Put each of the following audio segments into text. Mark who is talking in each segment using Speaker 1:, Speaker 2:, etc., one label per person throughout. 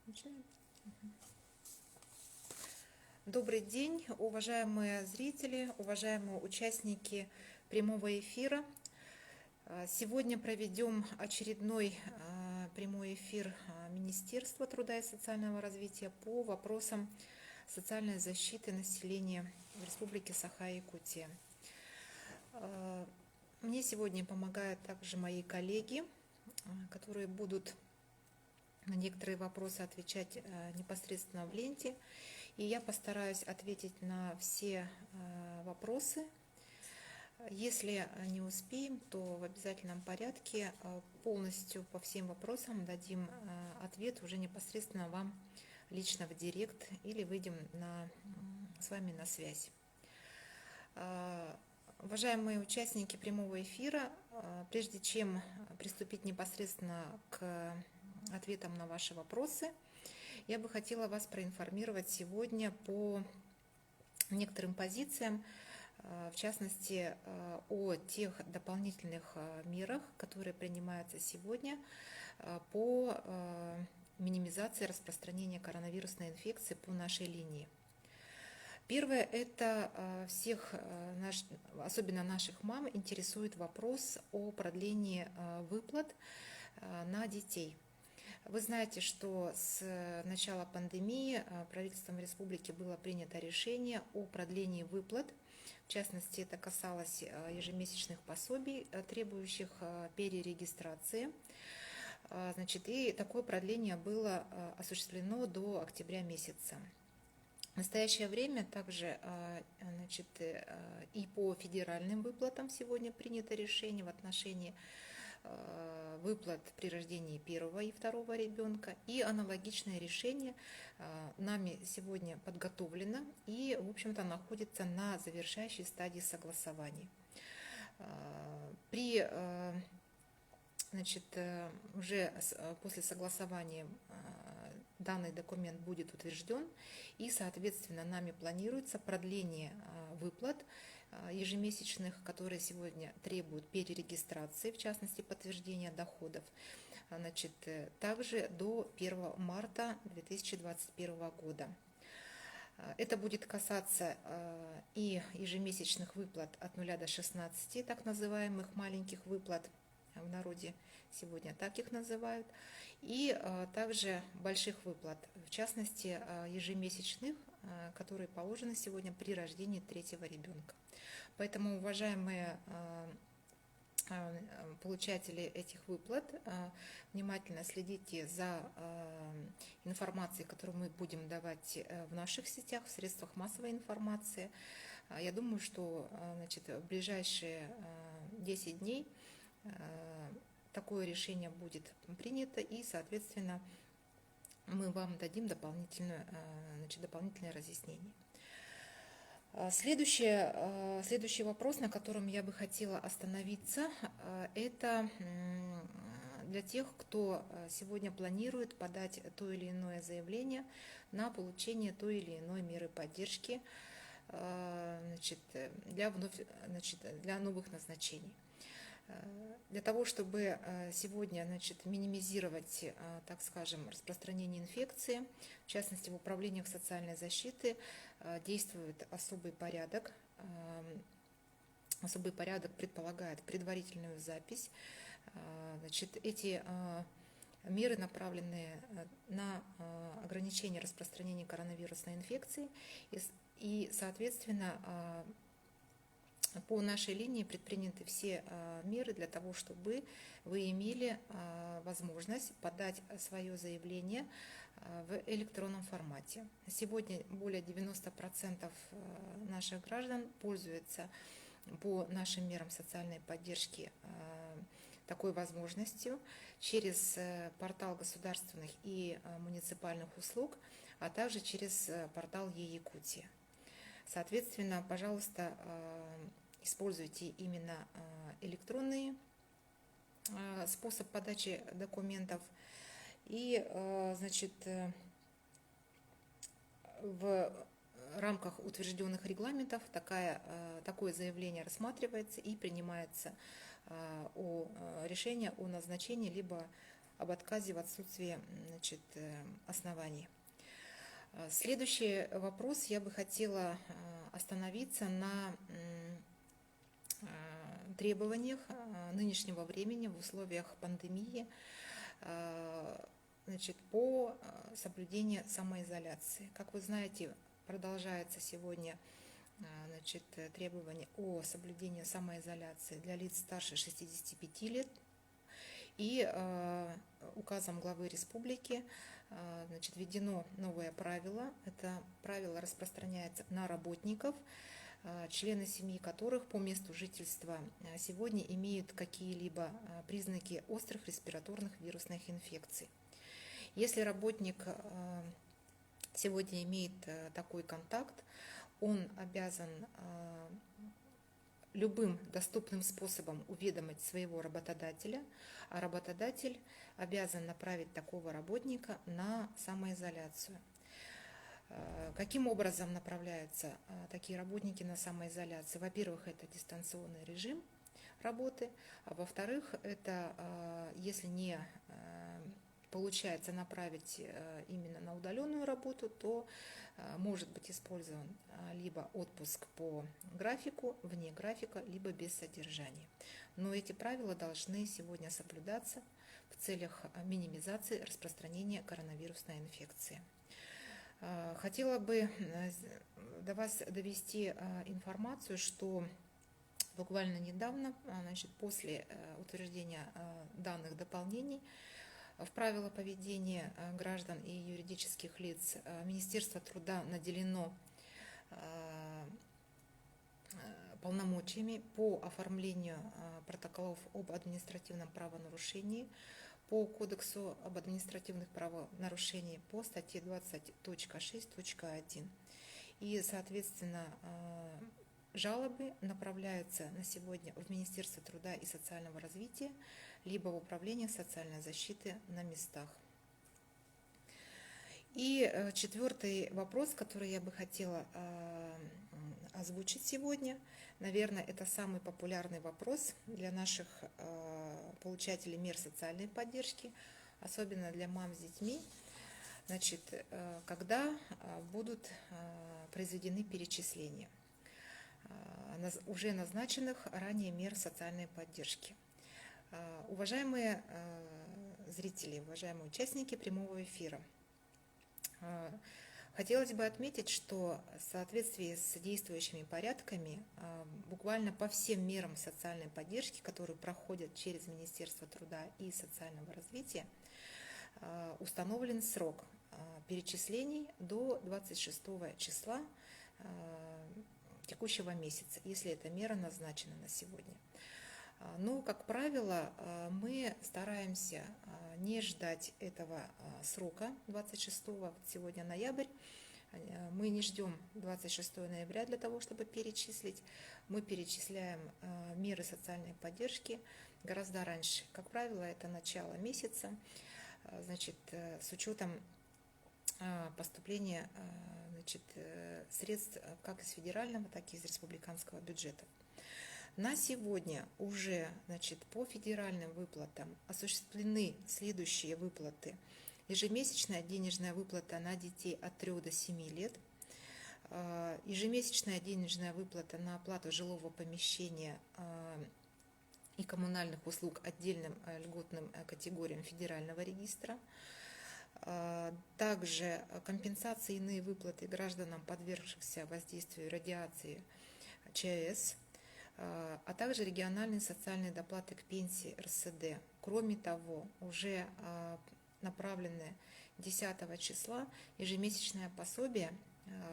Speaker 1: Начинаем. Добрый день, уважаемые зрители, уважаемые участники прямого эфира. Сегодня проведем очередной прямой эфир Министерства труда и социального развития по вопросам социальной защиты населения в Республике Саха-Якутия. Мне сегодня помогают также мои коллеги, которые будут на некоторые вопросы отвечать непосредственно в ленте. И я постараюсь ответить на все вопросы. Если не успеем, то в обязательном порядке полностью по всем вопросам дадим ответ уже непосредственно вам лично в директ или выйдем с вами на связь. Уважаемые участники прямого эфира, прежде чем приступить непосредственно к ответам на ваши вопросы, я бы хотела вас проинформировать сегодня по некоторым позициям, в частности, о тех дополнительных мерах, которые принимаются сегодня по минимизации распространения коронавирусной инфекции по нашей линии. Первое – это всех, особенно наших мам, интересует вопрос о продлении выплат на детей. Вы знаете, что с начала пандемии правительством республики было принято решение о продлении выплат. В частности, это касалось ежемесячных пособий, требующих перерегистрации. И такое продление было осуществлено до октября месяца. В настоящее время также и по федеральным выплатам сегодня принято решение в отношении выплат при рождении первого и второго ребенка. И аналогичное решение нами сегодня подготовлено и, в общем-то, находится на завершающей стадии согласования. Уже после согласования данный документ будет утвержден, и, соответственно, нами планируется продление выплат ежемесячных, которые сегодня требуют перерегистрации, в частности, подтверждения доходов, также до 1 марта 2021 года. Это будет касаться и ежемесячных выплат от 0 до 16, так называемых маленьких выплат, в народе сегодня так их называют, и также больших выплат, в частности, ежемесячных, которые положены сегодня при рождении третьего ребенка. Поэтому, уважаемые получатели этих выплат, внимательно следите за информацией, которую мы будем давать в наших сетях, в средствах массовой информации. Я думаю, что в ближайшие 10 дней такое решение будет принято, и, соответственно, мы вам дадим дополнительное разъяснение. Следующий вопрос, на котором я бы хотела остановиться, это для тех, кто сегодня планирует подать то или иное заявление на получение той или иной меры поддержки для новых назначений. Для того, чтобы сегодня минимизировать, так скажем, распространение инфекции, в частности, в управлениях социальной защиты действует особый порядок. Особый порядок предполагает предварительную запись. Эти меры направлены на ограничение распространения коронавирусной инфекции, и, соответственно, по нашей линии предприняты все меры для того, чтобы вы имели возможность подать свое заявление в электронном формате. Сегодня более 90% наших граждан пользуются по нашим мерам социальной поддержки такой возможностью через портал государственных и муниципальных услуг, а также через портал Е-Якутия. Соответственно, пожалуйста, используйте именно электронный способ подачи документов. И, в рамках утвержденных регламентов такое заявление рассматривается и принимается решение о назначении либо об отказе в отсутствии, значит, оснований. Следующий вопрос. Я бы хотела остановиться на требованиях нынешнего времени в условиях пандемии, значит, по соблюдению самоизоляции. Как вы знаете, продолжается сегодня, значит, требование о соблюдении самоизоляции для лиц старше 65 лет. И указом главы республики, значит, введено новое правило. Это правило распространяется на работников, члены семьи которых по месту жительства сегодня имеют какие-либо признаки острых респираторных вирусных инфекций. Если работник сегодня имеет такой контакт, он обязан любым доступным способом уведомить своего работодателя, а работодатель обязан направить такого работника на самоизоляцию. Каким образом направляются такие работники на самоизоляцию? Во-первых, это дистанционный режим работы, а во-вторых, это если не получается направить именно на удаленную работу, то может быть использован либо отпуск по графику, вне графика, либо без содержания. Но эти правила должны сегодня соблюдаться в целях минимизации распространения коронавирусной инфекции. Хотела бы до вас довести информацию, что буквально недавно, значит, после утверждения данных дополнений в правила поведения граждан и юридических лиц Министерство труда наделено полномочиями по оформлению протоколов об административном правонарушении по Кодексу об административных правонарушениях по статье 20.6.1. И, соответственно, жалобы направляются на сегодня в Министерство труда и социального развития, либо в Управление социальной защиты на местах. И четвертый вопрос, который я бы хотела озвучить сегодня, наверное, это самый популярный вопрос для наших получателей мер социальной поддержки, особенно для мам с детьми. Значит, когда будут произведены перечисления уже назначенных ранее мер социальной поддержки. Уважаемые зрители, уважаемые участники прямого эфира, хотелось бы отметить, что в соответствии с действующими порядками буквально по всем мерам социальной поддержки, которые проходят через Министерство труда и социального развития, установлен срок перечислений до 26 числа текущего месяца, если эта мера назначена на сегодня. Но, как правило, мы стараемся не ждать этого срока 26-го, сегодня ноябрь, мы не ждем 26 ноября для того, чтобы перечислить, мы перечисляем меры социальной поддержки гораздо раньше. Как правило, это начало месяца, значит, с учетом поступления, значит, средств как из федерального, так и из республиканского бюджета. На сегодня уже, значит, по федеральным выплатам осуществлены следующие выплаты. Ежемесячная денежная выплата на детей от 3 до 7 лет, ежемесячная денежная выплата на оплату жилого помещения и коммунальных услуг отдельным льготным категориям федерального регистра, также компенсации и иные выплаты гражданам, подвергшимся воздействию радиации ЧАЭС, а также региональные социальные доплаты к пенсии РСД. Кроме того, уже направлены 10 числа ежемесячное пособие,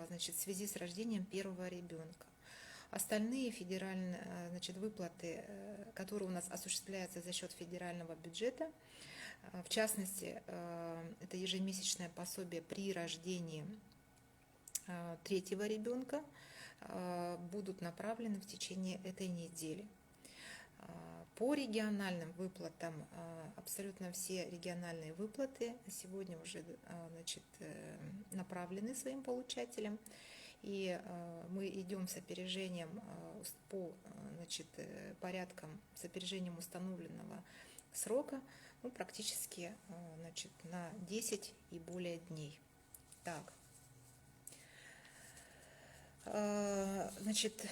Speaker 1: значит, в связи с рождением первого ребенка. Остальные федеральные, значит, выплаты, которые у нас осуществляются за счет федерального бюджета, в частности, это ежемесячное пособие при рождении третьего ребенка, будут направлены в течение этой недели. По региональным выплатам, абсолютно все региональные выплаты сегодня уже, значит, направлены своим получателям, и мы идем с опережением по, значит, порядкам, с опережением установленного срока, ну, практически, значит, на 10 и более дней. Так, значит,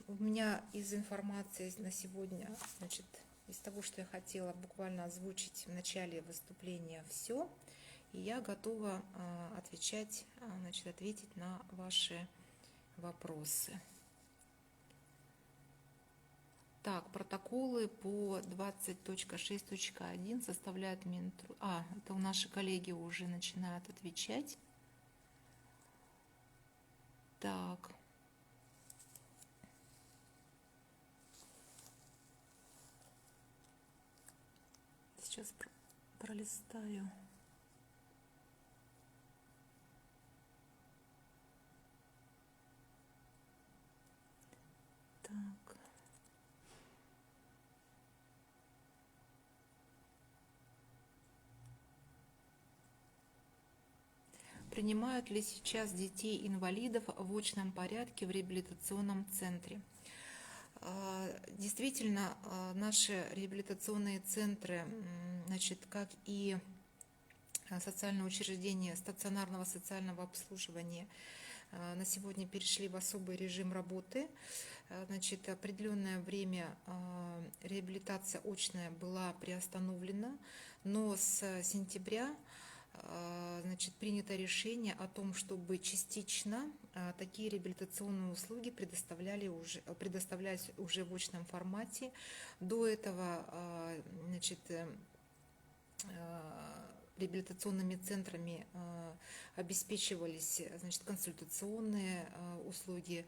Speaker 1: у меня из информации на сегодня, значит, из того, что я хотела буквально озвучить в начале выступления, все. И я готова ответить на ваши вопросы. Так, протоколы по 20.6.1 составляют Минтруд. Это наши коллеги уже начинают отвечать. Так. Сейчас пролистаю. Так. Принимают ли сейчас детей-инвалидов в очном порядке в реабилитационном центре? Действительно, наши реабилитационные центры, значит, как и социальные учреждения стационарного социального обслуживания, на сегодня перешли в особый режим работы. Значит, определенное время реабилитация очная была приостановлена, но с сентября, значит, принято решение о том, чтобы частично такие реабилитационные услуги предоставлялись уже в очном формате. До этого, значит, реабилитационными центрами обеспечивались, значит, консультационные услуги,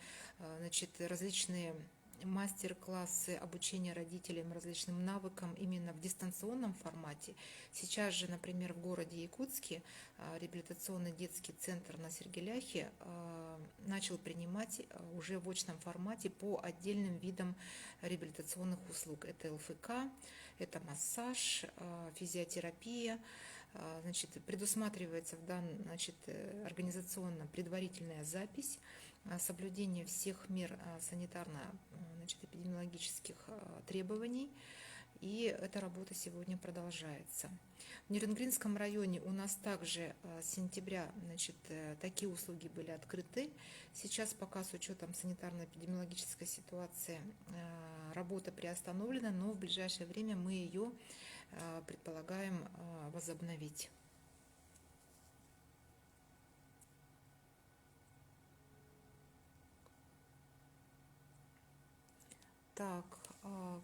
Speaker 1: значит, различные мастер-классы обучения родителям различным навыкам именно в дистанционном формате. Сейчас же, например, в городе Якутске реабилитационный детский центр на Сергеляхе начал принимать уже в очном формате по отдельным видам реабилитационных услуг. Это ЛФК, это массаж, физиотерапия. Значит, предусматривается организационно предварительная запись, соблюдение всех мер санитарно-эпидемиологических требований, и эта работа сегодня продолжается. В Нерюнгринском районе у нас также с сентября, значит, такие услуги были открыты. Сейчас пока с учетом санитарно-эпидемиологической ситуации работа приостановлена, но в ближайшее время мы ее предполагаем возобновить. Так,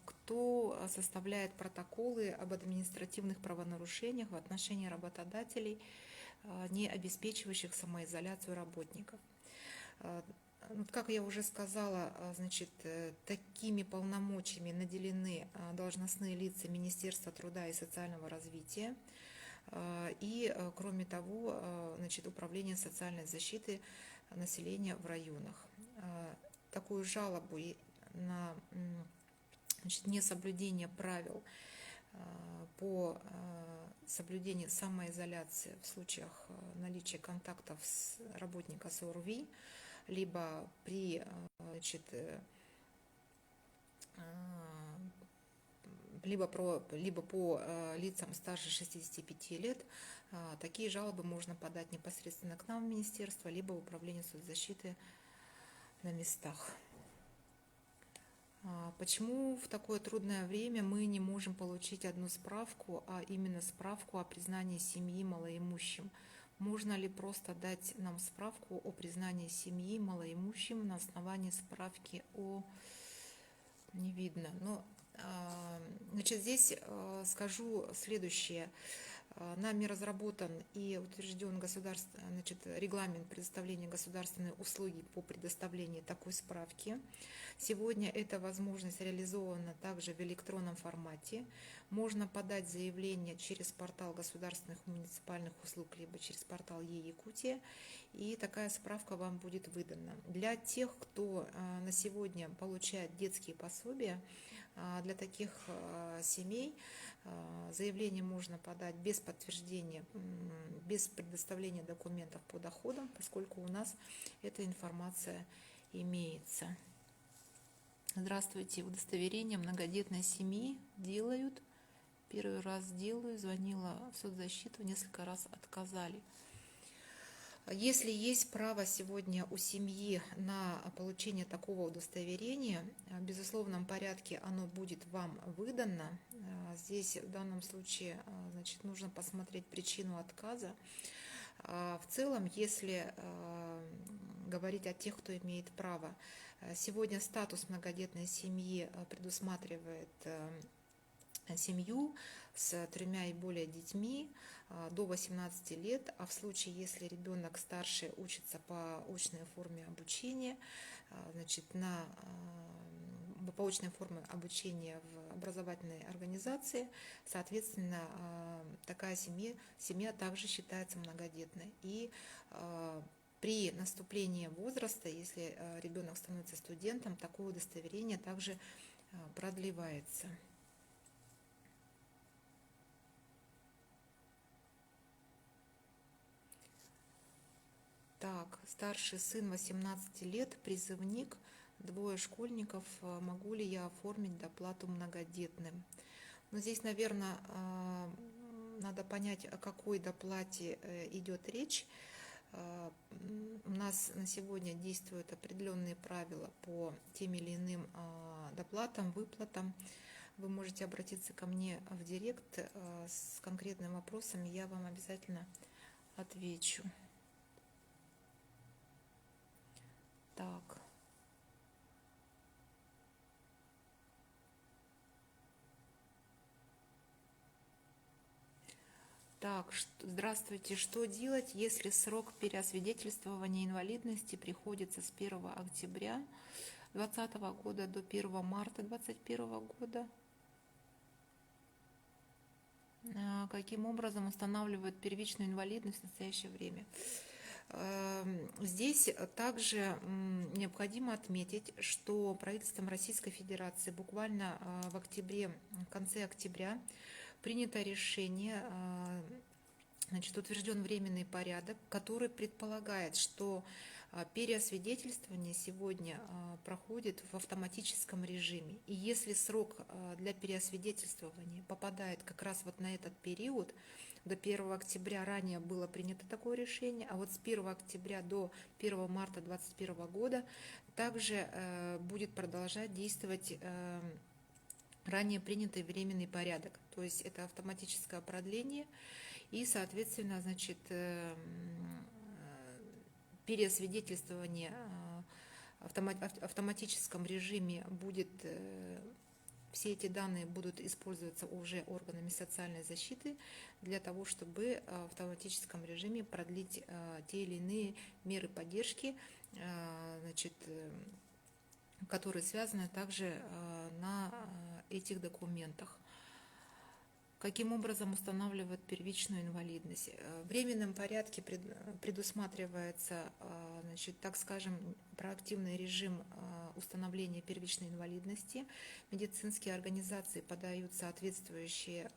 Speaker 1: кто составляет протоколы об административных правонарушениях в отношении работодателей, не обеспечивающих самоизоляцию работников? Как я уже сказала, значит, такими полномочиями наделены должностные лица Министерства труда и социального развития и, кроме того, значит, Управление социальной защиты населения в районах. Такую жалобу на, значит, несоблюдение правил по соблюдению самоизоляции в случаях наличия контактов с работником с ОРВИ, либо при, значит, либо по лицам старше 65 лет, такие жалобы можно подать непосредственно к нам в министерство, либо в управление соцзащиты на местах. Почему в такое трудное время мы не можем получить одну справку, а именно справку о признании семьи малоимущим? Можно ли просто дать нам справку о признании семьи малоимущим на основании справки о... Не видно. Но, значит, здесь скажу следующее. Нами разработан и утвержден регламент предоставления государственной услуги по предоставлению такой справки. Сегодня эта возможность реализована также в электронном формате. Можно подать заявление через портал государственных муниципальных услуг, либо через портал Е-Якутия, и такая справка вам будет выдана. Для тех, кто на сегодня получает детские пособия, для таких семей заявление можно подать без подтверждения, без предоставления документов по доходам, поскольку у нас эта информация имеется. Здравствуйте. Удостоверение многодетной семьи делают Первый раз делаю, звонила в соцзащиту, несколько раз отказали. Если есть право сегодня у семьи на получение такого удостоверения, в безусловном порядке оно будет вам выдано. Здесь в данном случае, значит, нужно посмотреть причину отказа. В целом, если говорить о тех, кто имеет право, сегодня статус многодетной семьи предусматривает семью с 3 и более детьми до 18 лет, а в случае, если ребенок старше учится по очной форме обучения, значит, по очной форме обучения в образовательной организации, соответственно, такая семья также считается многодетной. И при наступлении возраста, если ребенок становится студентом, такое удостоверение также продлевается. Так, старший сын 18 лет, призывник, 2 школьников. Могу ли я оформить доплату многодетным? Но здесь, наверное, надо понять, о какой доплате идет речь. У нас на сегодня действуют определенные правила по тем или иным доплатам, выплатам. Вы можете обратиться ко мне в директ с конкретными вопросами, я вам обязательно отвечу. Так. Так, здравствуйте. Что делать, если срок переосвидетельствования инвалидности приходится с 1 октября 2020 года до 1 марта 2021 года? Каким образом устанавливают первичную инвалидность в настоящее время? Здесь также необходимо отметить, что правительством Российской Федерации буквально в конце октября принято решение, значит, утвержден временный порядок, который предполагает, что переосвидетельствование сегодня проходит в автоматическом режиме. И если срок для переосвидетельствования попадает как раз вот на этот период, до 1 октября ранее было принято такое решение, а вот с 1 октября до 1 марта 2021 года также будет продолжать действовать ранее принятый временный порядок. То есть это автоматическое продление и, соответственно, значит, переосвидетельствование в автоматическом режиме будет. Все эти данные будут использоваться уже органами социальной защиты для того, чтобы в автоматическом режиме продлить те или иные меры поддержки, значит, которые связаны также на этих документах. Каким образом устанавливают первичную инвалидность? В временном порядке предусматривается, значит, так скажем, проактивный режим установления первичной инвалидности. Медицинские организации подают соответствующие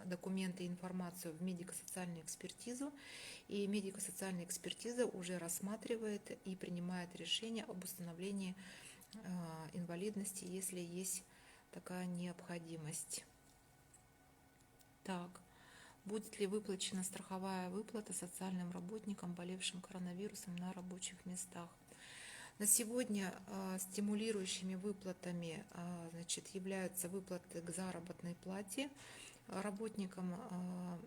Speaker 1: документы и информацию в медико-социальную экспертизу, и медико-социальная экспертиза уже рассматривает и принимает решение об установлении инвалидности, если есть такая необходимость. Так, будет ли выплачена страховая выплата социальным работникам, болевшим коронавирусом на рабочих местах? На сегодня стимулирующими выплатами, значит, являются выплаты к заработной плате работникам,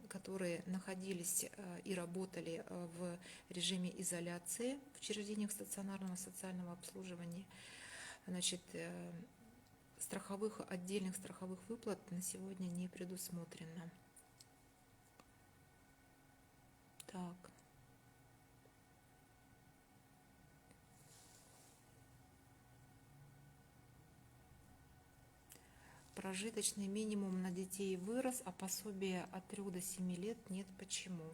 Speaker 1: которые находились и работали в режиме изоляции в учреждениях стационарного социального обслуживания. Значит, отдельных страховых выплат на сегодня не предусмотрено. Так. Прожиточный минимум на детей вырос, а пособие от 3 до 7 лет нет. Почему?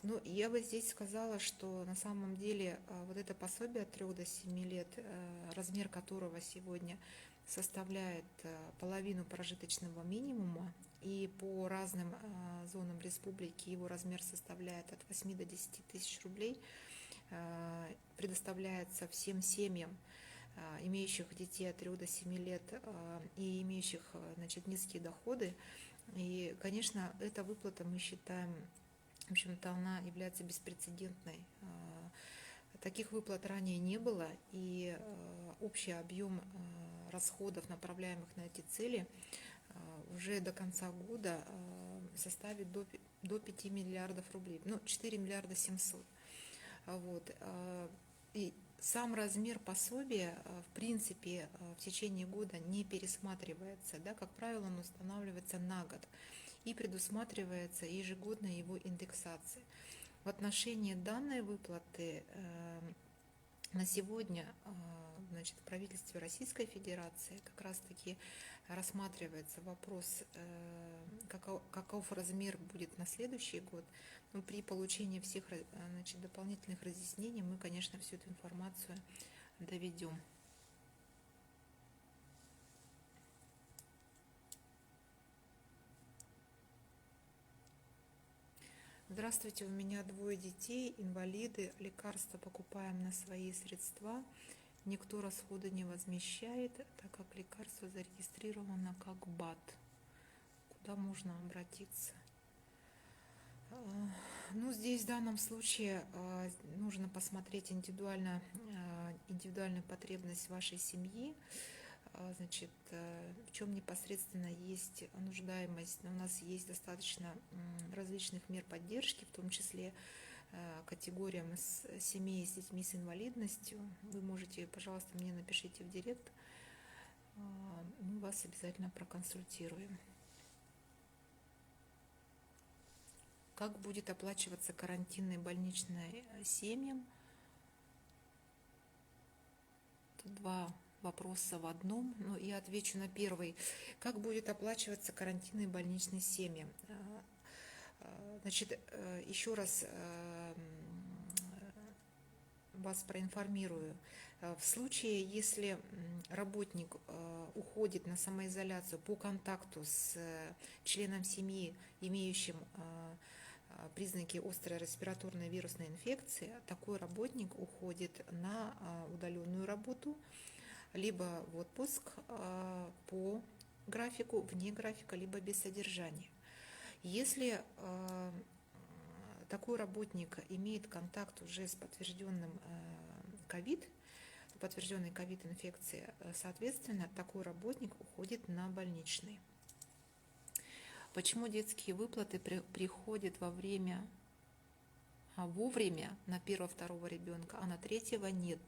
Speaker 1: Ну, я бы здесь сказала, что на самом деле вот это пособие от 3 до 7 лет, размер которого сегодня составляет половину прожиточного минимума, и по разным зонам республики его размер составляет от 8 до 10 тысяч рублей, предоставляется всем семьям, имеющих детей от 3 до 7 лет и имеющих, значит, низкие доходы. И, конечно, эта выплата, мы считаем, в общем-то, она является беспрецедентной. Таких выплат ранее не было, и общий объем расходов, направляемых на эти цели, уже до конца года составит до 5 миллиардов рублей, 4 миллиарда 700. Вот. И сам размер пособия, в принципе, в течение года не пересматривается, да, как правило, он устанавливается на год и предусматривается ежегодная его индексация. В отношении данной выплаты на сегодня, значит, в правительстве Российской Федерации как раз-таки рассматривается вопрос, каков размер будет на следующий год. Но при получении всех, значит, дополнительных разъяснений мы, конечно, всю эту информацию доведем. Здравствуйте, у меня 2 детей, инвалиды, лекарства покупаем на свои средства, никто расходы не возмещает, так как лекарство зарегистрировано как БАД. Куда можно обратиться? Ну, здесь в данном случае нужно посмотреть индивидуальную потребность вашей семьи, значит, в чем непосредственно есть нуждаемость. У нас есть достаточно различных мер поддержки, в том числе категориям семей с детьми с инвалидностью. Вы можете, пожалуйста, мне напишите в директ, мы вас обязательно проконсультируем. Как будет оплачиваться карантинный больничный семьям? Тут 2 вопроса в одном. Но я отвечу на первый. Как будет оплачиваться карантинный больничный семьям? Значит, еще раз вас проинформирую. В случае, если работник уходит на самоизоляцию по контакту с членом семьи, имеющим признаки острой респираторной вирусной инфекции, такой работник уходит на удаленную работу, либо в отпуск по графику, вне графика, либо без содержания. Если такой работник имеет контакт уже с подтвержденным подтвержденной ковид-инфекцией, соответственно, такой работник уходит на больничный. Почему детские выплаты приходят вовремя на 1-2 ребенка, а на 3-го нет?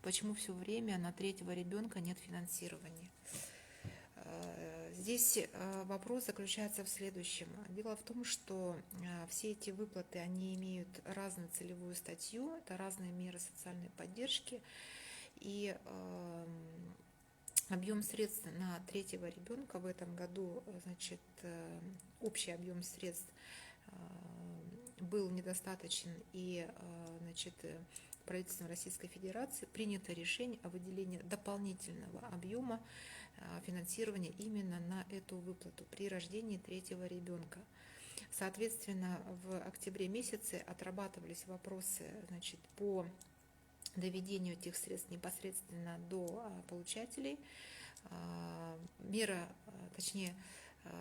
Speaker 1: Почему все время на 3-го ребенка нет финансирования? Здесь вопрос заключается в следующем. Дело в том, что все эти выплаты, они имеют разную целевую статью, это разные меры социальной поддержки, и объем средств на 3-го ребенка в этом году, значит, общий объем средств был недостаточен, и, значит, правительством Российской Федерации принято решение о выделении дополнительного объема финансирования именно на эту выплату при рождении 3-го ребенка. Соответственно, в октябре месяце отрабатывались вопросы, значит, по доведению этих средств непосредственно до получателей.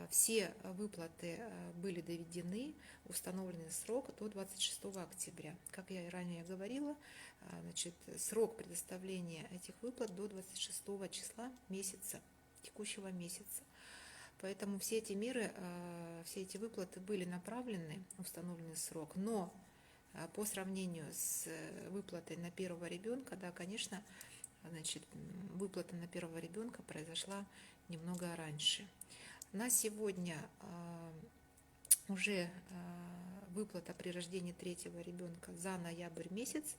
Speaker 1: Все выплаты были доведены, установленный срок до 26 октября. Как я и ранее говорила, значит, срок предоставления этих выплат до 26 числа текущего месяца. Поэтому все эти меры, все эти выплаты были направлены в установленный срок, но по сравнению с выплатой на 1-го ребенка, да, конечно, значит, выплата на 1-го ребенка произошла немного раньше. На сегодня уже выплата при рождении 3-го ребенка за ноябрь месяц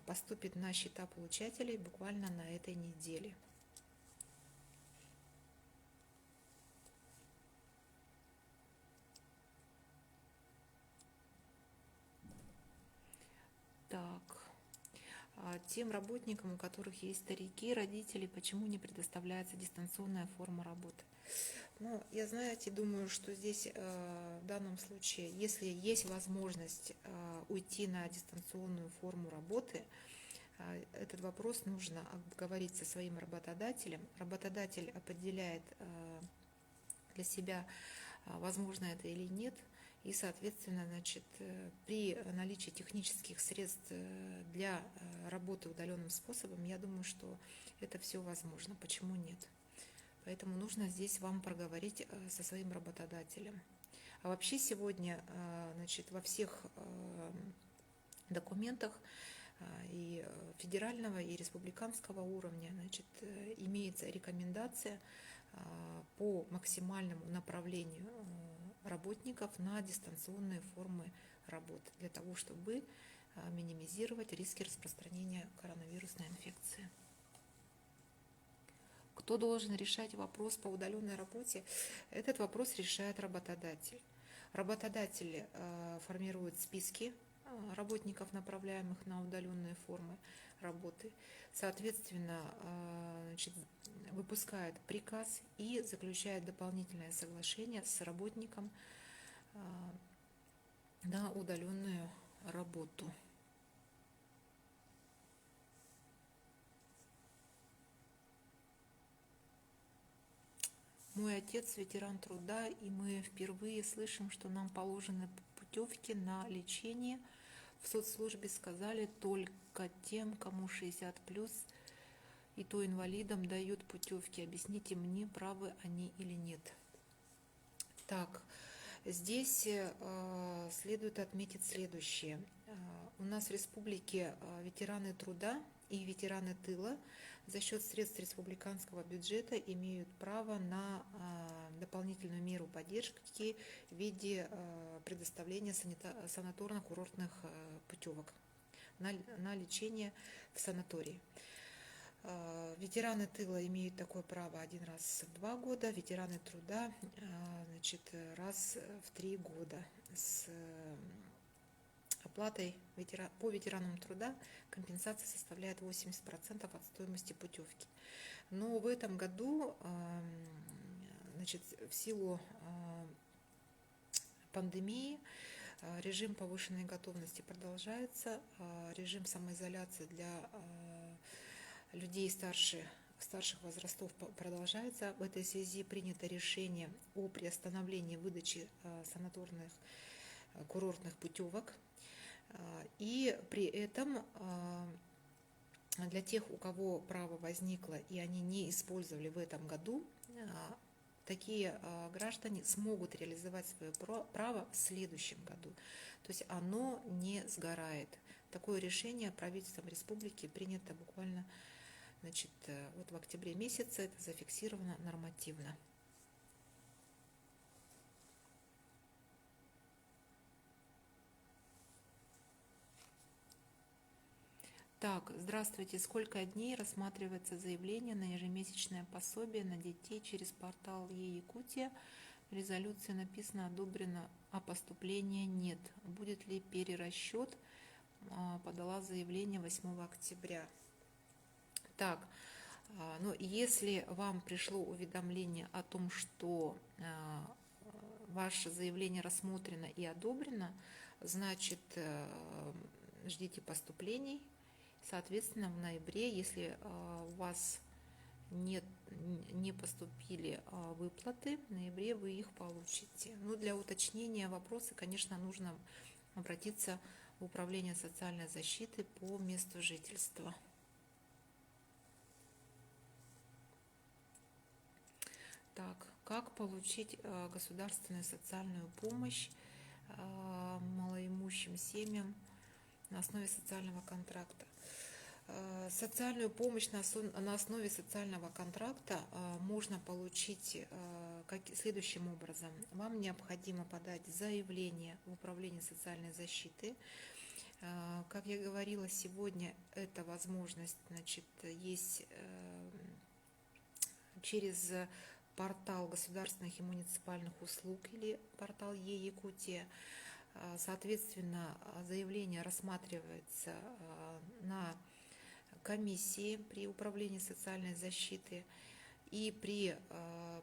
Speaker 1: поступит на счета получателей буквально на этой неделе. Так, тем работникам, у которых есть старики, родители, почему не предоставляется дистанционная форма работы? Ну, я, знаете, думаю, что здесь в данном случае, если есть возможность уйти на дистанционную форму работы, Этот вопрос нужно обговорить со своим работодателем. Работодатель определяет для себя, возможно это или нет, и, соответственно, значит, при наличии технических средств для работы удаленным способом, я думаю, что это все возможно. Почему нет? Поэтому нужно здесь вам проговорить со своим работодателем. А вообще сегодня, значит, во всех документах и федерального, и республиканского уровня, значит, имеется рекомендация по максимальному направлению работников на дистанционные формы работы для того, чтобы минимизировать риски распространения коронавирусной инфекции. Кто должен решать вопрос по удаленной работе? Этот вопрос решает работодатель. Работодатель формирует списки работников, направляемых на удаленные формы работы. Соответственно, значит, выпускает приказ и заключает дополнительное соглашение с работником на удаленную работу. Мой отец ветеран труда, и мы впервые слышим, что нам положены путевки на лечение. В соцслужбе сказали, только тем, кому 60+, и то инвалидам дают путевки. Объясните мне, правы они или нет. Так, здесь следует отметить следующее. У нас в республике ветераны труда и ветераны тыла за счет средств республиканского бюджета имеют право на дополнительную меру поддержки в виде предоставления санаторно-курортных путевок на лечение в санатории. Ветераны тыла имеют такое право 1 раз в 2 года, ветераны труда, значит, раз в 3 года. С оплатой по ветеранам труда компенсация составляет 80% от стоимости путевки. Но в этом году, значит, в силу пандемии режим повышенной готовности продолжается, режим самоизоляции для людей старших возрастов продолжается. В этой связи принято решение о приостановлении выдачи санаторных курортных путевок. И при этом для тех, у кого право возникло и они не использовали в этом году, такие граждане смогут реализовать свое право в следующем году. То есть оно не сгорает. Такое решение правительством республики принято буквально, значит, вот в октябре месяце, это зафиксировано нормативно. Так, здравствуйте. Сколько дней рассматривается заявление на ежемесячное пособие на детей через портал Е-Якутия? В резолюции написано «одобрено», а поступления нет. Будет ли перерасчет? Подала заявление 8 октября. Так, но если вам пришло уведомление о том, что ваше заявление рассмотрено и одобрено, значит, ждите поступлений. Соответственно, в ноябре, если у вас не поступили выплаты, в ноябре вы их получите. Но для уточнения вопроса, конечно, нужно обратиться в Управление социальной защиты по месту жительства. Так, как получить государственную социальную помощь малоимущим семьям на основе социального контракта? Социальную помощь на основе социального контракта можно получить следующим образом. Вам необходимо подать заявление в Управление социальной защиты. Как я говорила, сегодня эта возможность, значит, есть через портал государственных и муниципальных услуг или портал Е-Якутия. Соответственно, заявление рассматривается на комиссии при Управлении социальной защиты, и при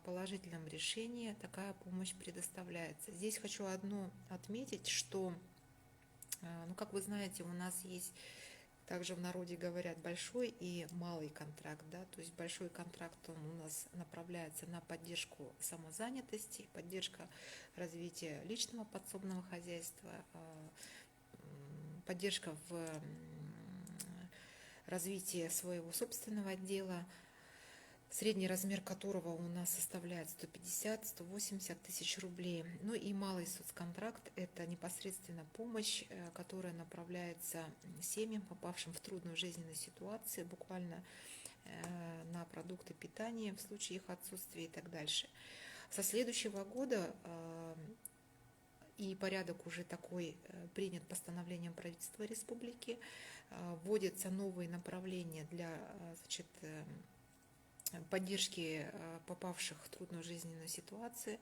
Speaker 1: положительном решении такая помощь предоставляется. Здесь хочу одно отметить, что, ну, как вы знаете, у нас есть Также в народе говорят большой и малый контракт, да, то есть большой контракт он у нас направляется на поддержку самозанятости, поддержка развития личного подсобного хозяйства, поддержка в развитии своего собственного отдела, средний размер которого у нас составляет 150-180 тысяч рублей. Ну и малый соцконтракт – это непосредственно помощь, которая направляется семьям, попавшим в трудную жизненную ситуацию, буквально на продукты питания в случае их отсутствия и так дальше. Со следующего года и порядок уже такой принят постановлением правительства республики, вводятся новые направления для, значит, поддержки попавших в трудную жизненную ситуацию.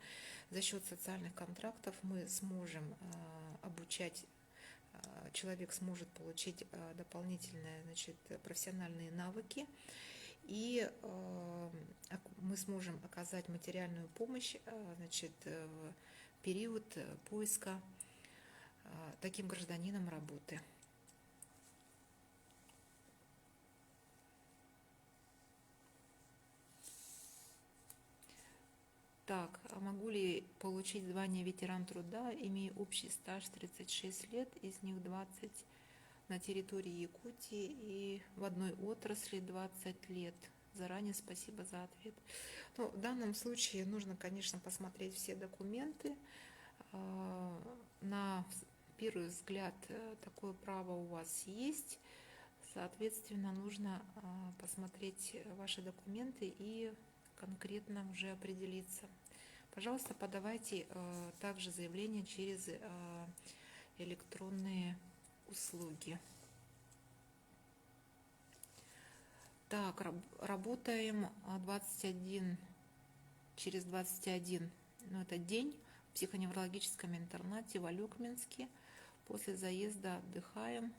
Speaker 1: За счет социальных контрактов мы сможем обучать, человек сможет получить дополнительные, значит, профессиональные навыки, и мы сможем оказать материальную помощь, значит, в период поиска таким гражданинам работы. Так, а могу ли получить звание ветеран труда, имея общий стаж 36 лет, из них 20 на территории Якутии и в одной отрасли 20 лет? Заранее спасибо за ответ. Ну, в данном случае нужно, конечно, посмотреть все документы. На первый взгляд такое право у вас есть. Соответственно, нужно посмотреть ваши документы и конкретно уже определиться. Пожалуйста, подавайте также заявление через электронные услуги. Так, работаем 21, через 21, ну это день в психоневрологическом интернате в Алюкминске. После заезда отдыхаем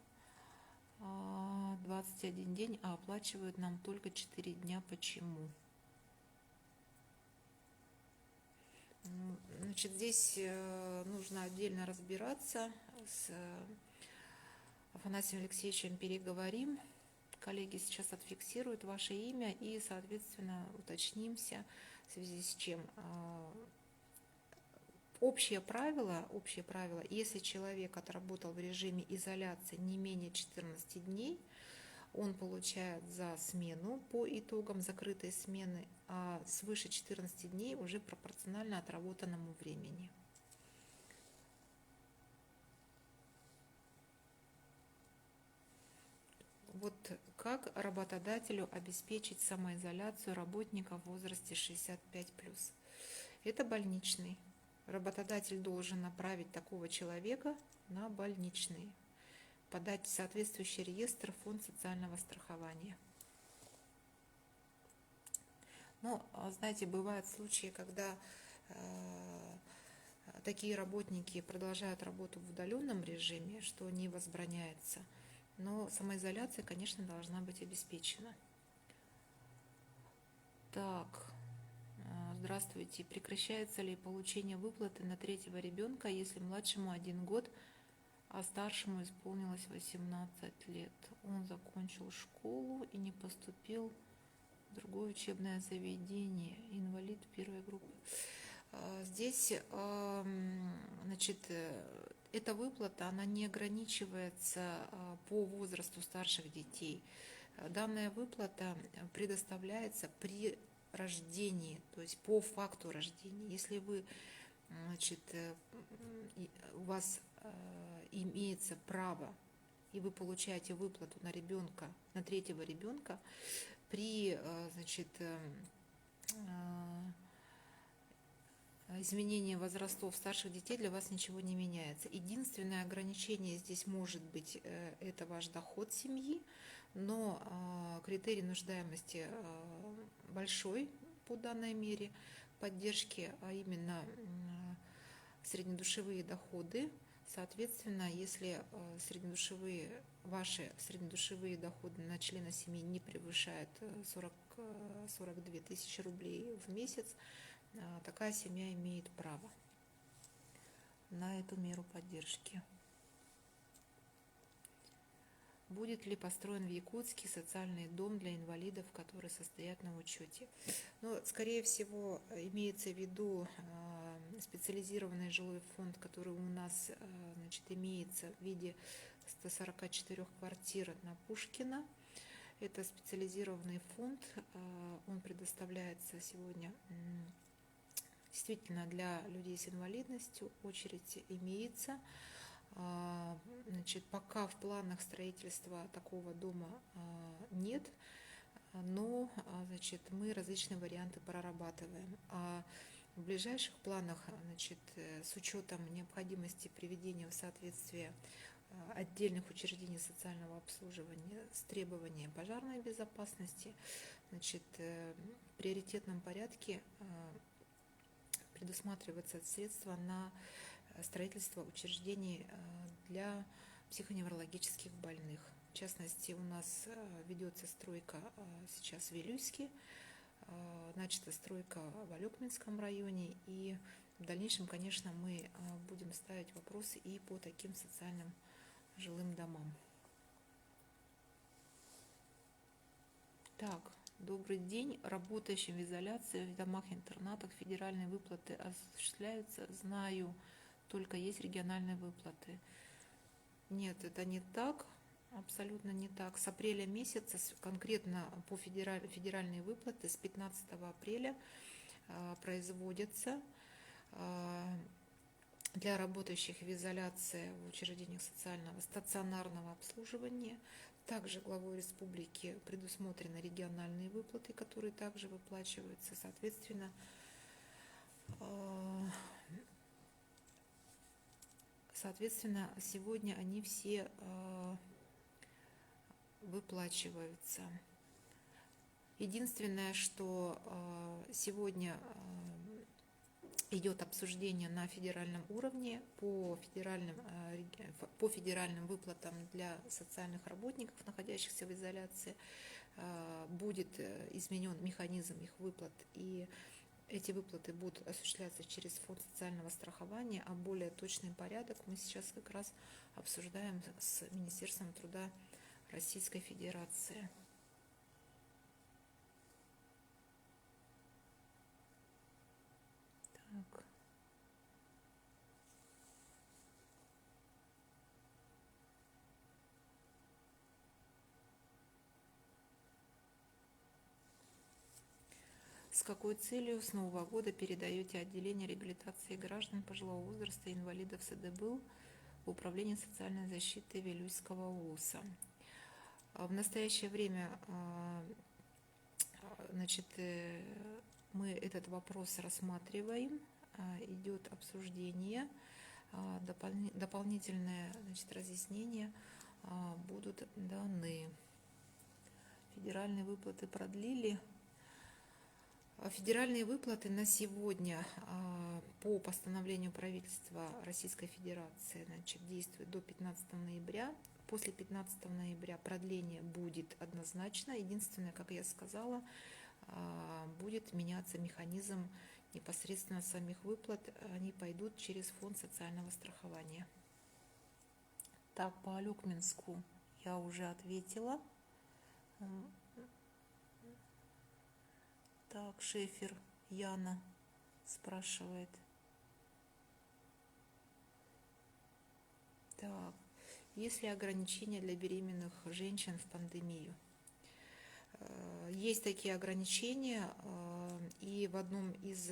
Speaker 1: 21 день, а оплачивают нам только 4 дня. Почему? Значит, здесь нужно отдельно разбираться. С Афанасием Алексеевичем переговорим. Коллеги сейчас отфиксируют ваше имя и, соответственно, уточнимся, в связи с чем. Общее правило, если человек отработал в режиме изоляции не менее 14 дней, он получает за смену по итогам закрытой смены, а свыше 14 дней уже пропорционально отработанному времени. Вот как работодателю обеспечить самоизоляцию работника в возрасте 65+. Это больничный. Работодатель должен направить такого человека на больничный, подать в соответствующий реестр в фонд социального страхования. Но, знаете, бывают случаи, когда такие работники продолжают работу в удаленном режиме, что не возбраняется. Но самоизоляция, конечно, должна быть обеспечена. Так, здравствуйте. Прекращается ли получение выплаты на третьего ребенка, если младшему 1 год, а старшему исполнилось 18 лет? Он закончил школу и не поступил в другое учебное заведение. Инвалид первой группы. Здесь, значит, эта выплата, она не ограничивается по возрасту старших детей. Данная выплата предоставляется при рождении, то есть по факту рождения. Если вы, значит, у вас имеется право, и вы получаете выплату на ребенка, на третьего ребенка, при, значит, изменение возрастов старших детей для вас ничего не меняется. Единственное ограничение здесь может быть это ваш доход семьи, но критерий нуждаемости большой по данной мере поддержки, а именно среднедушевые доходы. Соответственно, если ваши среднедушевые доходы на члена семьи не превышают 42 тысячи рублей в месяц, такая семья имеет право на эту меру поддержки. Будет ли построен в Якутске социальный дом для инвалидов, которые состоят на учете? Ну, скорее всего, имеется в виду специализированный жилой фонд, который у нас, значит, имеется в виде 144 квартир на Пушкина. Это специализированный фонд, он предоставляется сегодня действительно для людей с инвалидностью, очередь имеется. Значит, пока в планах строительства такого дома нет, но, значит, мы различные варианты прорабатываем. А в ближайших планах, значит, с учетом необходимости приведения в соответствие отдельных учреждений социального обслуживания с требованием пожарной безопасности, значит, в приоритетном порядке предусматриваются средства на строительство учреждений для психоневрологических больных. В частности, у нас ведется стройка сейчас в Вилюйске, начата стройка в Алёкминском районе, и в дальнейшем, конечно, мы будем ставить вопросы и по таким социальным жилым домам. Так, добрый день. Работающим в изоляции в домах-интернатах федеральные выплаты осуществляются? Знаю, только есть региональные выплаты. Нет, это не так, абсолютно не так. С апреля месяца, конкретно по федеральные выплаты, с 15 апреля производятся для работающих в изоляции в учреждениях социального стационарного обслуживания. Также главой республики предусмотрены региональные выплаты, которые также выплачиваются. Соответственно, сегодня они все выплачиваются. Единственное, что сегодня идет обсуждение на федеральном уровне по федеральным выплатам для социальных работников, находящихся в изоляции. Будет изменен механизм их выплат, и эти выплаты будут осуществляться через фонд социального страхования, а более точный порядок мы сейчас как раз обсуждаем с Министерством труда Российской Федерации. Так. С какой целью с Нового года передаете отделение реабилитации граждан пожилого возраста и инвалидов СДБЛ в Управление социальной защиты Вилюйского УЛСа? В настоящее время, значит, мы этот вопрос рассматриваем, идет обсуждение, дополнительные, значит, разъяснения будут даны. Федеральные выплаты продлили. Федеральные выплаты на сегодня по постановлению правительства Российской Федерации, значит, действуют до 15 ноября. После 15 ноября продление будет однозначно. Единственное, как я сказала, будет меняться механизм непосредственно самих выплат. Они пойдут через фонд социального страхования. Так, по Алёкминску я уже ответила. Так, Шефер Яна спрашивает. Так, есть ли ограничения для беременных женщин в пандемию? Есть такие ограничения, и в одном из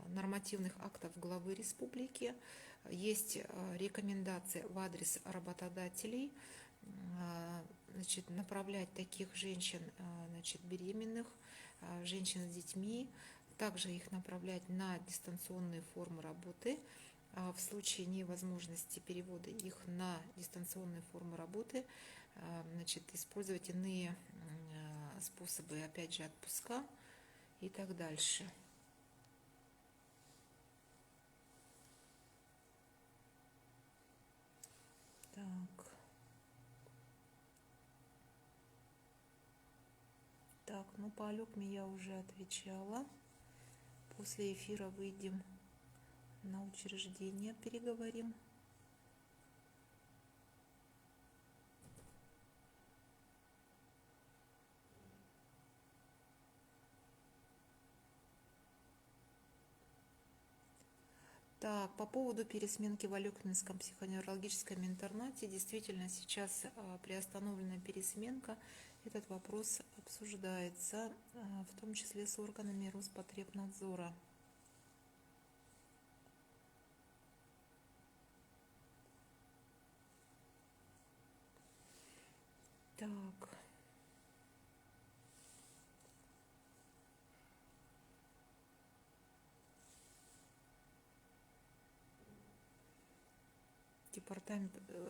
Speaker 1: нормативных актов главы республики есть рекомендация в адрес работодателей, значит, направлять таких женщин, значит, беременных, женщин с детьми, также их направлять на дистанционные формы работы. В случае невозможности перевода их на дистанционные формы работы, значит, использовать иные способы, опять же, отпуска и так дальше. Так, ну по Алёкме я уже отвечала. После эфира выйдем на учреждение, переговорим. Так, по поводу пересменки в Алеккинском психоневрологическом интернате, действительно сейчас приостановлена пересменка. Этот вопрос обсуждается, в том числе с органами Роспотребнадзора. Так.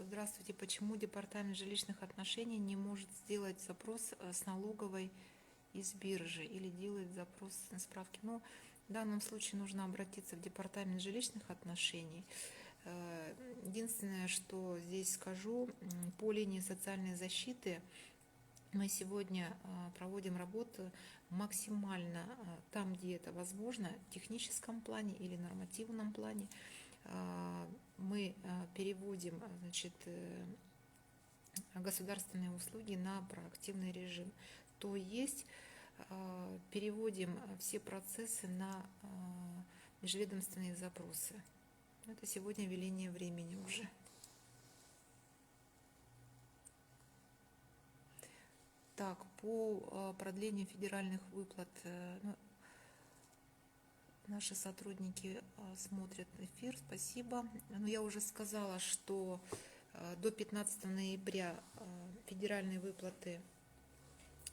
Speaker 1: Здравствуйте. Почему департамент жилищных отношений не может сделать запрос с налоговой из биржи или делает запрос на справки? Ну, в данном случае нужно обратиться в департамент жилищных отношений. Единственное, что здесь скажу, по линии социальной защиты мы сегодня проводим работу максимально там, где это возможно, в техническом плане или нормативном плане. Мы переводим, значит, государственные услуги на проактивный режим. То есть переводим все процессы на межведомственные запросы. Это сегодня веление времени уже. Так, по продлению федеральных выплат, наши сотрудники смотрят эфир, спасибо. Но я уже сказала, что до 15 ноября федеральные выплаты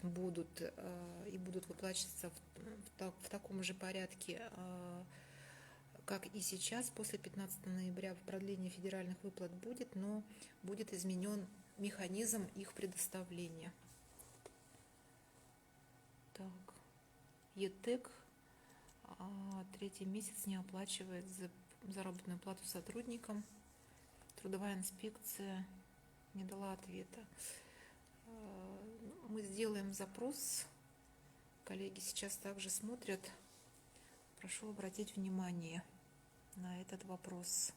Speaker 1: будут выплачиваться в таком же порядке, как и сейчас. После 15 ноября продление федеральных выплат будет, но будет изменен механизм их предоставления. Так, ЕТЭК третий месяц не оплачивает заработную плату сотрудникам. Трудовая инспекция не дала ответа. Мы сделаем запрос. Коллеги сейчас также смотрят. Прошу обратить внимание на этот вопрос.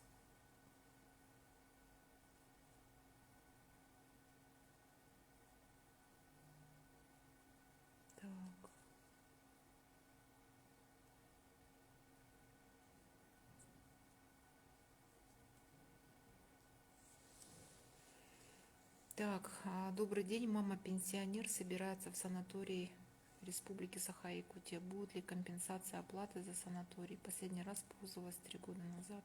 Speaker 1: Так, добрый день. Мама пенсионер собирается в санаторий Республики Саха-Якутия. Будет ли компенсация оплаты за санаторий? Последний раз пользовалась 3 года назад.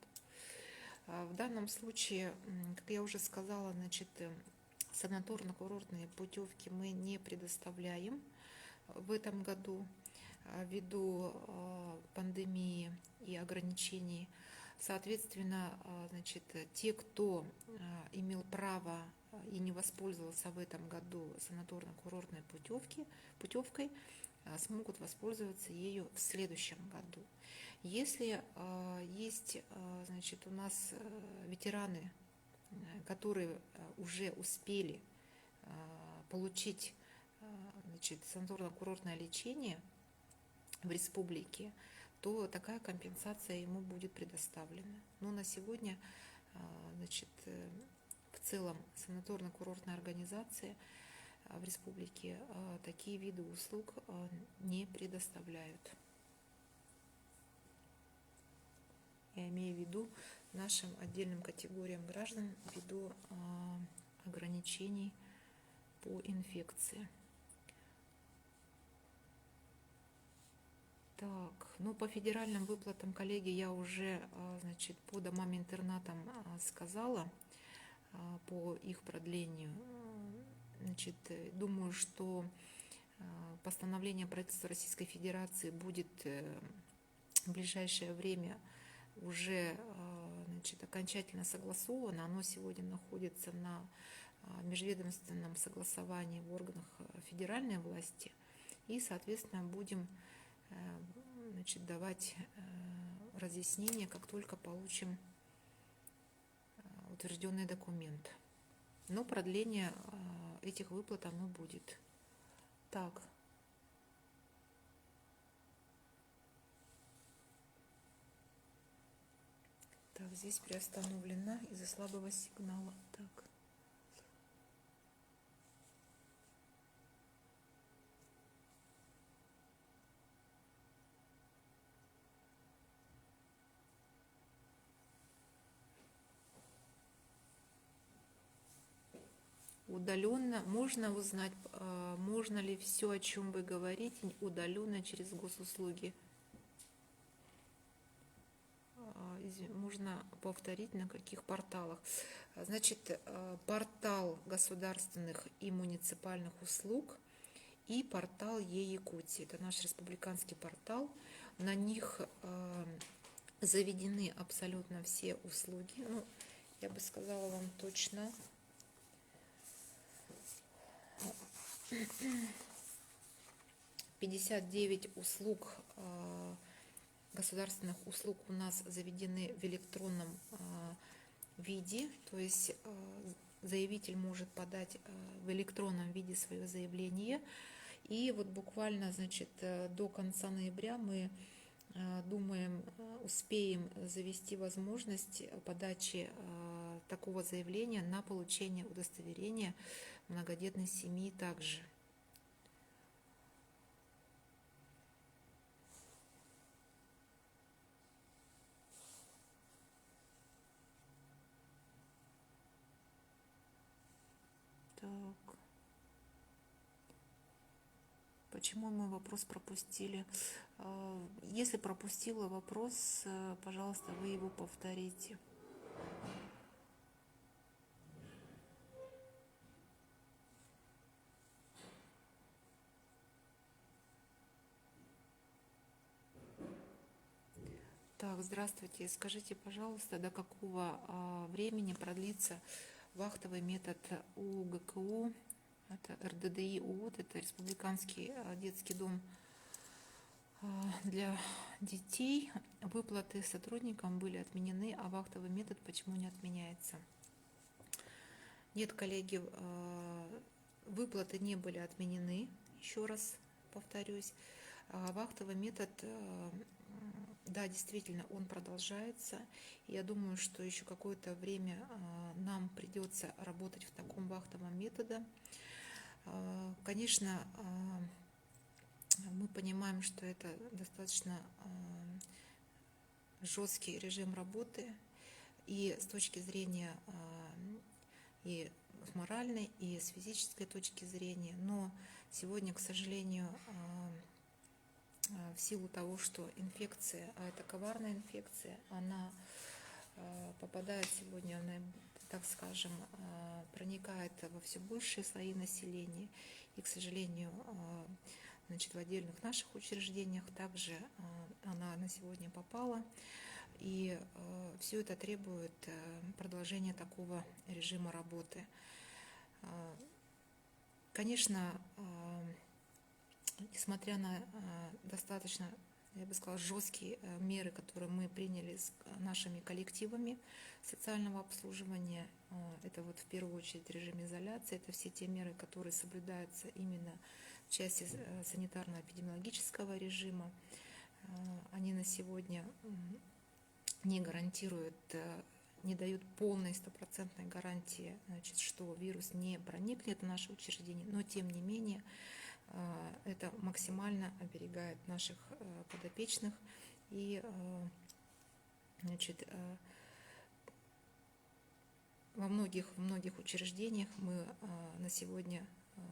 Speaker 1: В данном случае, как я уже сказала, значит, санаторно-курортные путевки мы не предоставляем в этом году ввиду пандемии и ограничений. Соответственно, значит, те, кто имел право и не воспользовался в этом году санаторно-курортной путевкой, смогут воспользоваться ею в следующем году. Если есть, значит, у нас ветераны, которые уже успели получить, значит, санаторно-курортное лечение в республике, то такая компенсация ему будет предоставлена. Но на сегодня, значит, в целом санаторно-курортные организации в республике такие виды услуг не предоставляют. Я имею в виду нашим отдельным категориям граждан ввиду ограничений по инфекции. Так, ну по федеральным выплатам, коллеги, я уже, значит, по домам-интернатам сказала, по их продлению. Значит, думаю, что постановление правительства Российской Федерации будет в ближайшее время уже, значит, окончательно согласовано. Оно сегодня находится на межведомственном согласовании в органах федеральной власти. И, соответственно, будем, значит, давать разъяснения, как только получим утвержденный документ. Но продление этих выплат оно будет. Так. Так, здесь приостановлена из-за слабого сигнала. Так. удаленно. Можно узнать, можно ли все, о чем вы говорите, удаленно через госуслуги? Можно повторить, на каких порталах? Значит, портал государственных и муниципальных услуг и портал Е-Якутии. Это наш республиканский портал. На них заведены абсолютно все услуги. Ну, я бы сказала вам точно. 59 услуг, государственных услуг у нас заведены в электронном виде, то есть заявитель может подать в электронном виде свое заявление. И вот буквально, значит, до конца ноября мы думаем, успеем завести возможность подачи такого заявления на получение удостоверения многодетной семьи также. Так. Почему мы вопрос пропустили? Если пропустила вопрос, пожалуйста, вы его повторите. Так, здравствуйте. Скажите, пожалуйста, до какого времени продлится вахтовый метод у ГКУ? Это РДДИ УОД, это Республиканский детский дом для детей. Выплаты сотрудникам были отменены, а вахтовый метод почему не отменяется? Нет, коллеги, выплаты не были отменены, еще раз повторюсь. Вахтовый метод, да, действительно, он продолжается. Я думаю, что еще какое-то время нам придется работать в таком вахтовом методе. Конечно, мы понимаем, что это достаточно жесткий режим работы, и с точки зрения и с моральной, и с физической точки зрения. Но сегодня, к сожалению, в силу того, что инфекция, а это коварная инфекция, она попадает сегодня, так скажем, проникает во все большие слои населения. И, к сожалению, значит, в отдельных наших учреждениях также она на сегодня попала. И все это требует продолжения такого режима работы. Конечно, несмотря на достаточно, я бы сказала, жесткие меры, которые мы приняли с нашими коллективами социального обслуживания, это вот в первую очередь режим изоляции, это все те меры, которые соблюдаются именно в части санитарно-эпидемиологического режима. Они на сегодня не гарантируют, не дают полной стопроцентной гарантии, значит, что вирус не проникнет в наше учреждение, но тем не менее это максимально оберегает наших подопечных. И, значит, во многих учреждениях мы на сегодня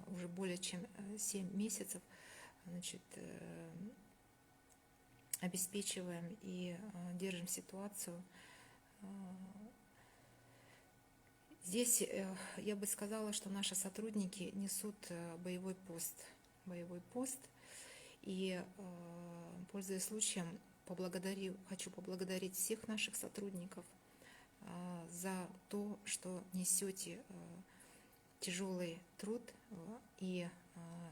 Speaker 1: уже более чем 7 месяцев, значит, обеспечиваем и держим ситуацию. Здесь я бы сказала, что наши сотрудники несут боевой пост. И, пользуясь случаем, хочу поблагодарить всех наших сотрудников за то, что несете тяжелый труд и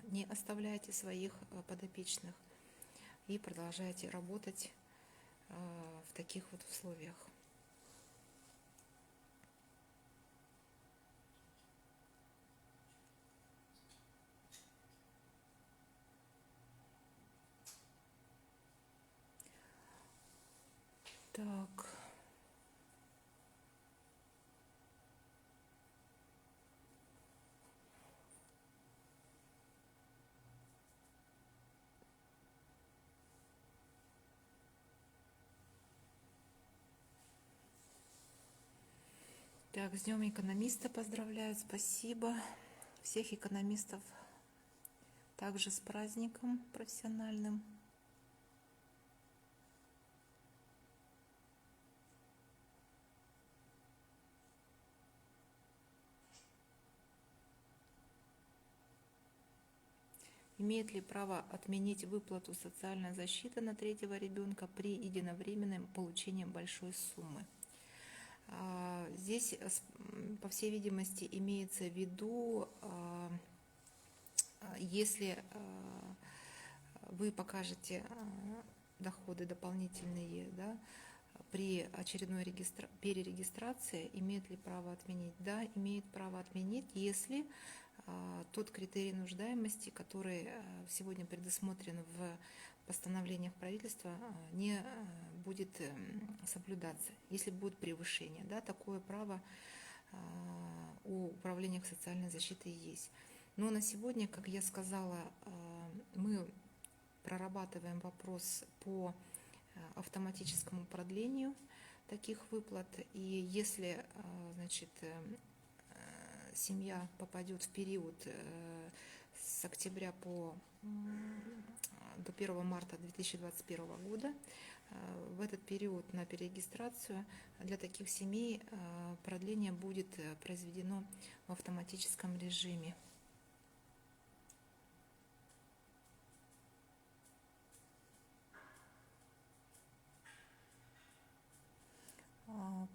Speaker 1: не оставляете своих подопечных и продолжаете работать в таких вот условиях. Так. Так, с Днем экономиста поздравляю, спасибо. Всех экономистов также с праздником профессиональным. Имеет ли право отменить выплату социальной защиты на третьего ребенка при единовременном получении большой суммы? Здесь, по всей видимости, имеется в виду, если вы покажете доходы дополнительные, да, при очередной перерегистрации, имеет ли право отменить? Да, имеет право отменить, если тот критерий нуждаемости, который сегодня предусмотрен в постановлениях правительства, не будет соблюдаться, если будет превышение. Да, такое право у управления социальной защиты есть. Но на сегодня, как я сказала, мы прорабатываем вопрос по автоматическому продлению таких выплат. И если, значит, семья попадет в период с октября до 1 марта 2021 года, в этот период на перерегистрацию для таких семей продление будет произведено в автоматическом режиме.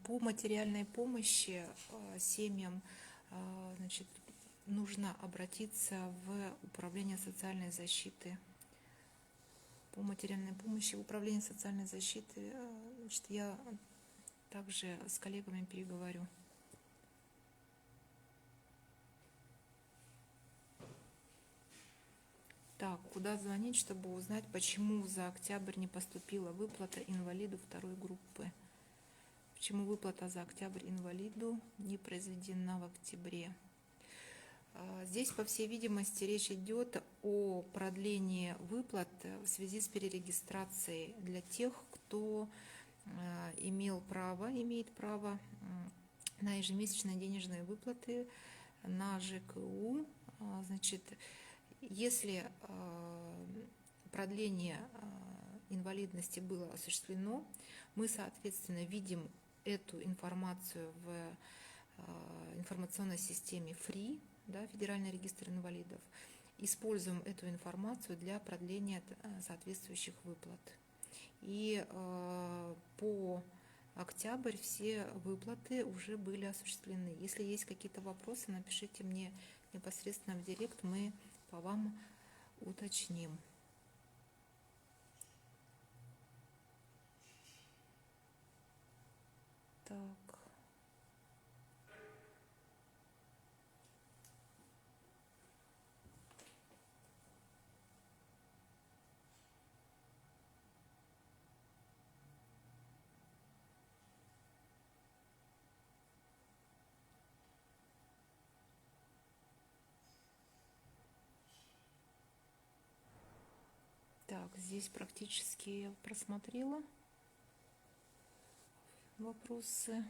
Speaker 1: По материальной помощи семьям, значит, нужно обратиться в Управление социальной защиты. По материальной помощи в Управление социальной защиты, значит, я также с коллегами переговорю. Так, куда звонить, чтобы узнать, почему за октябрь не поступила выплата инвалиду второй группы? Почему выплата за октябрь инвалиду не произведена в октябре? Здесь, по всей видимости, речь идет о продлении выплат в связи с перерегистрацией для тех, кто имеет право на ежемесячные денежные выплаты на ЖКУ. Значит, если продление инвалидности было осуществлено, мы, соответственно, видим эту информацию в информационной системе ФРИ, да, Федеральный регистр инвалидов, используем эту информацию для продления соответствующих выплат. И по октябрь все выплаты уже были осуществлены. Если есть какие-то вопросы, напишите мне непосредственно в директ, мы по вам уточним. Так. Так, здесь практически я просмотрела вопросы.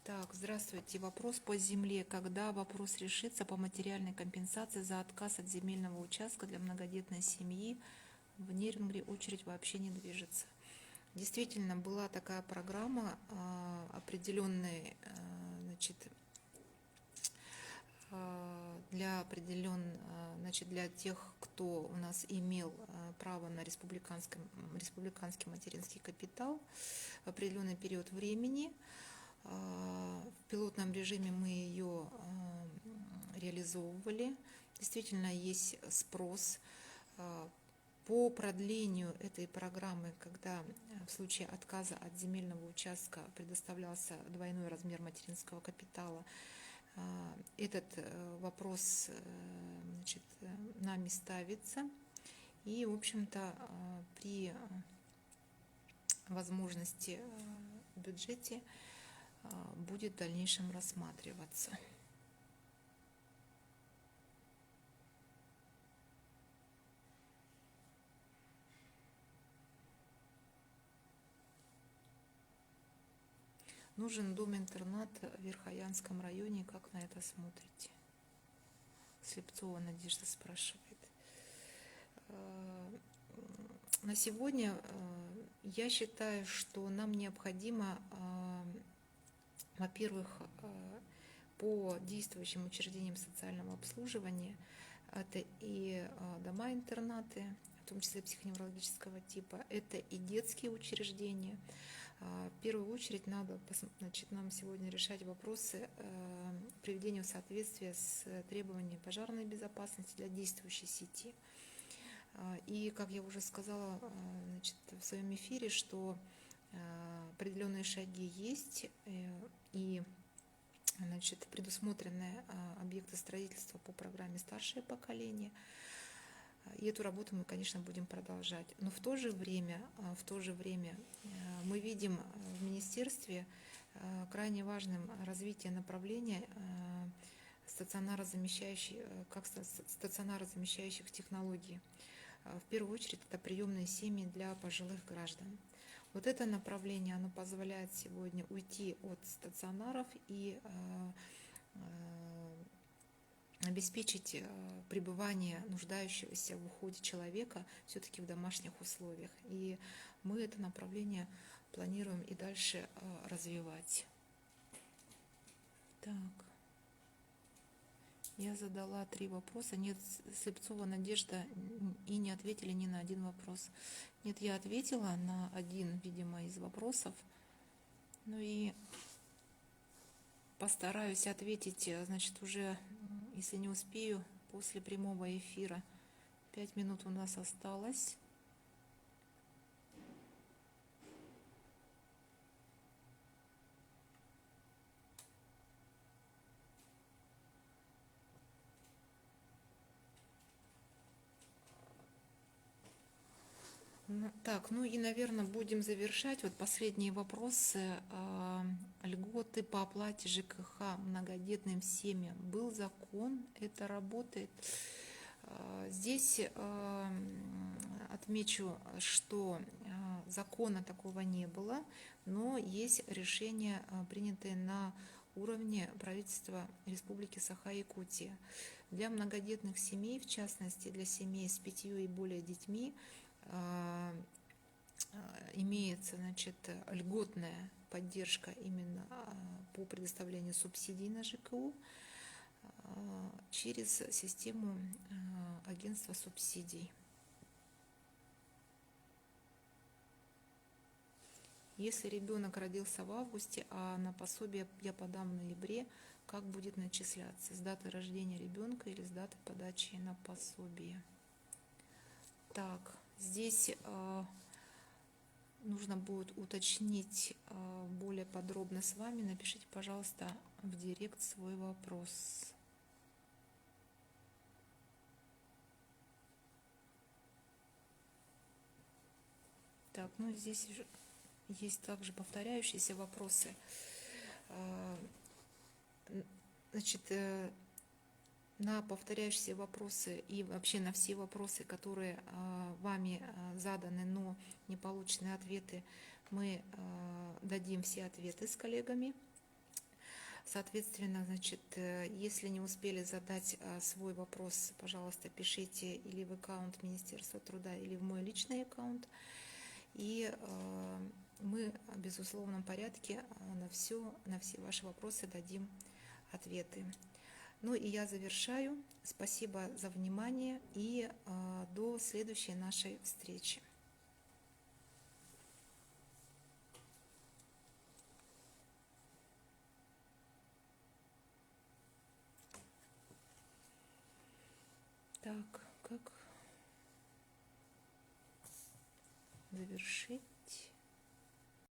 Speaker 1: Так, здравствуйте. Вопрос по земле. Когда вопрос решится по материальной компенсации за отказ от земельного участка для многодетной семьи? В Нерюнгри очередь вообще не движется. Действительно, была такая программа определенной, значит, для тех, кто у нас имел право на республиканский материнский капитал в определенный период времени. В пилотном режиме мы ее реализовывали. Действительно, есть спрос по продлению этой программы, когда в случае отказа от земельного участка предоставлялся двойной размер материнского капитала. Этот вопрос, значит, нами ставится. И, в общем-то, при возможности в бюджете будет в дальнейшем рассматриваться. Нужен дом-интернат в Верхоянском районе. Как на это смотрите? Слепцова Надежда спрашивает. На сегодня я считаю, что нам необходимо, во-первых, по действующим учреждениям социального обслуживания, это и дома-интернаты, в том числе психоневрологического типа, это и детские учреждения. В первую очередь надо, нам сегодня решать вопросы приведения в соответствие с требованиями пожарной безопасности для действующей сети. И, как я уже сказала, в своем эфире, что определенные шаги есть и предусмотрены объекты строительства по программе «Старшее поколение». И эту работу мы, конечно, будем продолжать. Но в то же время мы видим в министерстве крайне важным развитие направления стационарозамещающих технологий. В первую очередь это приемные семьи для пожилых граждан. Вот это направление, оно позволяет сегодня уйти от стационаров и обеспечить пребывание нуждающегося в уходе человека все-таки в домашних условиях. И мы это направление планируем и дальше развивать. Так. Я задала 3 вопроса. Нет, Слепцова Надежда, и не ответили ни на один вопрос. Нет, я ответила на один, видимо, из вопросов. Ну и постараюсь ответить, уже, если не успею, после прямого эфира. 5 минут у нас осталось. Так, ну и, наверное, будем завершать. Вот последние вопросы. Льготы по оплате ЖКХ многодетным семьям. Был закон, это работает. Здесь отмечу, что закона такого не было, но есть решения, принятые на уровне правительства Республики Саха-Якутия. Для многодетных семей, в частности, для семей с 5 и более детьми, имеется льготная поддержка именно по предоставлению субсидий на ЖКУ через систему агентства субсидий. Если ребенок родился в августе, а на пособие я подам в ноябре, как будет начисляться? С даты рождения ребенка или с даты подачи на пособие? Так, здесь нужно будет уточнить более подробно с вами. Напишите, пожалуйста, в директ свой вопрос. Так, ну здесь есть также повторяющиеся вопросы. На повторяющиеся вопросы и вообще на все вопросы, которые вами заданы, но не получены ответы, мы дадим все ответы с коллегами. Соответственно, если не успели задать свой вопрос, пожалуйста, пишите или в аккаунт Министерства труда, или в мой личный аккаунт. И мы в безусловном порядке на все ваши вопросы дадим ответы. Ну и я завершаю. Спасибо за внимание и до следующей нашей встречи. Так, как завершить?